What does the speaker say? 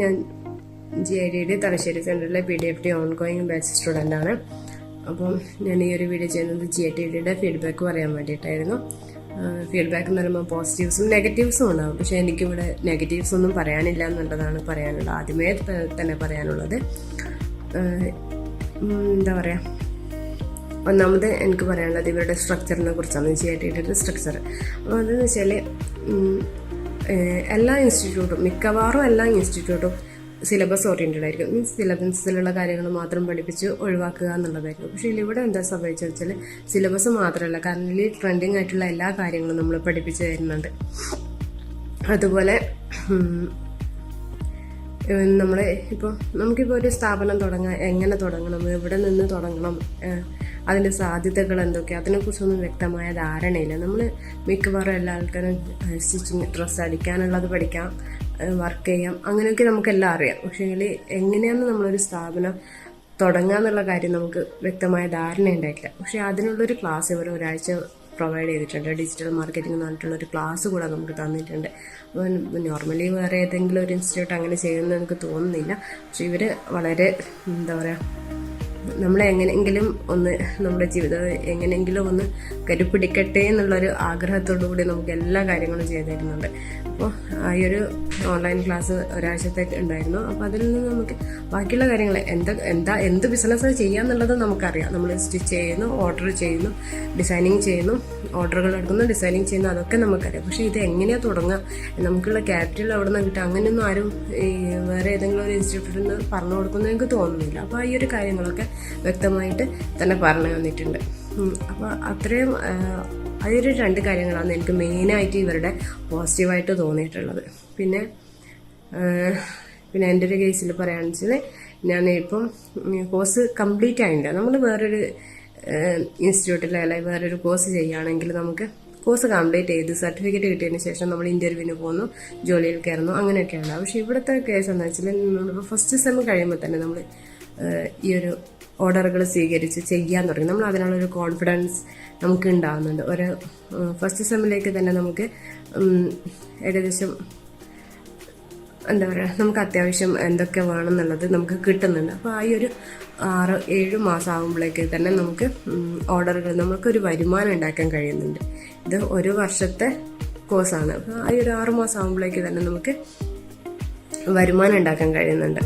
ഞാൻ GIDD തലശ്ശേരി സെൻറ്ററിലെ PDFD ongoing batch സ്റ്റുഡൻ്റാണ്. അപ്പം ഞാൻ ഈ ഒരു വീഡിയോ ചെയ്യുന്നത് GIDDയുടെ ഫീഡ്ബാക്ക് പറയാൻ വേണ്ടിയിട്ടായിരുന്നു. ഫീഡ്ബാക്ക് എന്ന് പറയുമ്പോൾ പോസിറ്റീവ്സും നെഗറ്റീവ്സും ഉണ്ടാകും. പക്ഷേ എനിക്കിവിടെ നെഗറ്റീവ്സ് ഒന്നും പറയാനില്ല എന്നുള്ളതാണ് പറയാനുള്ളത്. ആദ്യമേ തന്നെ പറയാനുള്ളത് എന്താ പറയുക, ഒന്നാമത് എനിക്ക് പറയാനുള്ളത് ഇവരുടെ സ്ട്രക്ചറിനെ കുറിച്ചാണ്. GIDDയുടെ സ്ട്രക്ചർ അപ്പോൾ അതെന്ന് വെച്ചാൽ എല്ലാ ഇൻസ്റ്റിറ്റ്യൂട്ടും, മിക്കവാറും എല്ലാ ഇൻസ്റ്റിറ്റ്യൂട്ടും സിലബസ് ഓറിയൻറ്റഡ് ആയിരിക്കും. മീൻസ് സിലബസിലുള്ള കാര്യങ്ങൾ മാത്രം പഠിപ്പിച്ച് ഒഴിവാക്കുക എന്നുള്ളതായിരിക്കും. പക്ഷേ ഇവിടെ എന്താ സംഭവിച്ചത് വെച്ചാൽ സിലബസ് മാത്രമല്ല, കാരണം ഇതിൽ ട്രെൻഡിങ് ആയിട്ടുള്ള എല്ലാ കാര്യങ്ങളും നമ്മൾ പഠിപ്പിച്ച് തരുന്നുണ്ട്. അതുപോലെ നമുക്കിപ്പോൾ ഒരു സ്ഥാപനം തുടങ്ങാൻ എങ്ങനെ തുടങ്ങണം, എവിടെ നിന്ന് തുടങ്ങണം, അതിൻ്റെ സാധ്യതകൾ എന്തൊക്കെയാണ്, അതിനെക്കുറിച്ചൊന്നും വ്യക്തമായ ധാരണയില്ല. നമ്മൾ മിക്കവാറും എല്ലാ ആൾക്കാരും സ്റ്റിച്ചിങ്, ഡ്രസ്സ് അടിക്കാനുള്ളത് പഠിക്കാം, വർക്ക് ചെയ്യാം, അങ്ങനെയൊക്കെ നമുക്കെല്ലാം അറിയാം. പക്ഷേ എങ്ങനെയാണ് നമ്മളൊരു സ്ഥാപനം തുടങ്ങുക എന്നുള്ള കാര്യം നമുക്ക് വ്യക്തമായ ധാരണ ഉണ്ടായിട്ടില്ല. പക്ഷേ അതിനുള്ളൊരു ക്ലാസ് ഇവർ ഒരാഴ്ച പ്രൊവൈഡ് ചെയ്തിട്ടുണ്ട്. ഡിജിറ്റൽ മാർക്കറ്റിംഗ് എന്ന് പറഞ്ഞിട്ടുള്ളൊരു ക്ലാസ് കൂടെ നമുക്ക് തന്നിട്ടുണ്ട്. അപ്പോൾ നോർമലി വേറെ ഏതെങ്കിലും ഒരു ഇൻസ്റ്റിറ്റ്യൂട്ട് അങ്ങനെ ചെയ്യുമെന്ന് എനിക്ക് തോന്നുന്നില്ല. പക്ഷേ ഇവർ വളരെ എന്താ പറയുക, നമ്മളെ എങ്ങനെയെങ്കിലും ഒന്ന്, നമ്മുടെ ജീവിതം എങ്ങനെയെങ്കിലും ഒന്ന് കരുപിടിക്കട്ടെ എന്നുള്ളൊരു ആഗ്രഹത്തോടു കൂടി നമുക്ക് എല്ലാ കാര്യങ്ങളും ചെയ്തു തരുന്നുണ്ട്. അപ്പോൾ ഈ ഒരു ഓൺലൈൻ ക്ലാസ് ഒരാഴ്ചത്തേക്ക് ഉണ്ടായിരുന്നു. അപ്പോൾ അതിൽ നിന്ന് നമുക്ക് ബാക്കിയുള്ള കാര്യങ്ങൾ എന്ത് ബിസിനസ് ചെയ്യാന്നുള്ളത് നമുക്കറിയാം. നമ്മൾ സ്റ്റിച്ച് ചെയ്യുന്നു, ഓർഡർ ചെയ്യുന്നു, ഡിസൈനിങ് ചെയ്യുന്നു, ഓർഡറുകൾ എടുക്കുന്നു, ഡിസൈനിങ് ചെയ്യുന്നു, അതൊക്കെ നമുക്കറിയാം. പക്ഷേ ഇത് എങ്ങനെയാണ് തുടങ്ങുക, നമുക്കുള്ള ക്യാപിറ്റൽ എവിടെ നിന്ന് കിട്ടുക, അങ്ങനെയൊന്നും ആരും വേറെ ഏതെങ്കിലും ഒരു ഇൻസ്റ്റിറ്റ്യൂട്ടിൽ നിന്ന് പറഞ്ഞു കൊടുക്കുന്നത് എനിക്ക് തോന്നുന്നില്ല. അപ്പോൾ ഈ ഒരു കാര്യങ്ങളൊക്കെ വ്യക്തമായിട്ട് തന്നെ പറഞ്ഞു തന്നിട്ടുണ്ട്. അപ്പോൾ അത്രയും അതൊരു 2 കാര്യങ്ങളാണ് എനിക്ക് മെയിനായിട്ട് ഇവരുടെ പോസിറ്റീവായിട്ട് തോന്നിയിട്ടുള്ളത്. പിന്നെ എൻ്റെ ഒരു കേസിൽ പറയുകയാണെന്ന് വെച്ചാൽ, ഞാനിപ്പം കോഴ്സ് കംപ്ലീറ്റ് ആയിട്ടില്ല. നമ്മൾ വേറൊരു ഇൻസ്റ്റിറ്റ്യൂട്ടിൽ അല്ലെങ്കിൽ വേറൊരു കോഴ്സ് ചെയ്യുകയാണെങ്കിൽ നമുക്ക് കോഴ്സ് കംപ്ലീറ്റ് ചെയ്ത് സർട്ടിഫിക്കറ്റ് കിട്ടിയതിന് ശേഷം നമ്മൾ ഇൻ്റർവ്യൂവിന് പോകുന്നു, ജോലിയിൽ കയറുന്നു, അങ്ങനെയൊക്കെയാണ്. പക്ഷേ ഇവിടുത്തെ കേസ് എന്ന് വെച്ചാൽ, നമ്മൾ ഫസ്റ്റ് സെം കഴിയുമ്പോൾ തന്നെ നമ്മൾ ഈ ഒരു ഓർഡറുകൾ സ്വീകരിച്ച് ചെയ്യാൻ തുടങ്ങി. നമ്മൾ അതിനുള്ളൊരു കോൺഫിഡൻസ് നമുക്ക് ഉണ്ടാകുന്നുണ്ട്. ഒരു ഫസ്റ്റ് സെമ്മിലേക്ക് തന്നെ നമുക്ക് ഏകദേശം എന്താ പറയുക, നമുക്ക് അത്യാവശ്യം എന്തൊക്കെ വേണമെന്നുള്ളത് നമുക്ക് കിട്ടുന്നുണ്ട്. അപ്പോൾ ആ ഒരു 6-7 മാസം ആകുമ്പോഴേക്ക് തന്നെ നമുക്ക് ഓർഡറുകൾ, നമുക്കൊരു വരുമാനം ഉണ്ടാക്കാൻ കഴിയുന്നുണ്ട്. ഇത് 1 വർഷത്തെ കോഴ്സാണ്. അപ്പോൾ ആ ഒരു 6 മാസം ആകുമ്പോഴേക്ക് തന്നെ നമുക്ക് വരുമാനം ഉണ്ടാക്കാൻ കഴിയുന്നുണ്ട്.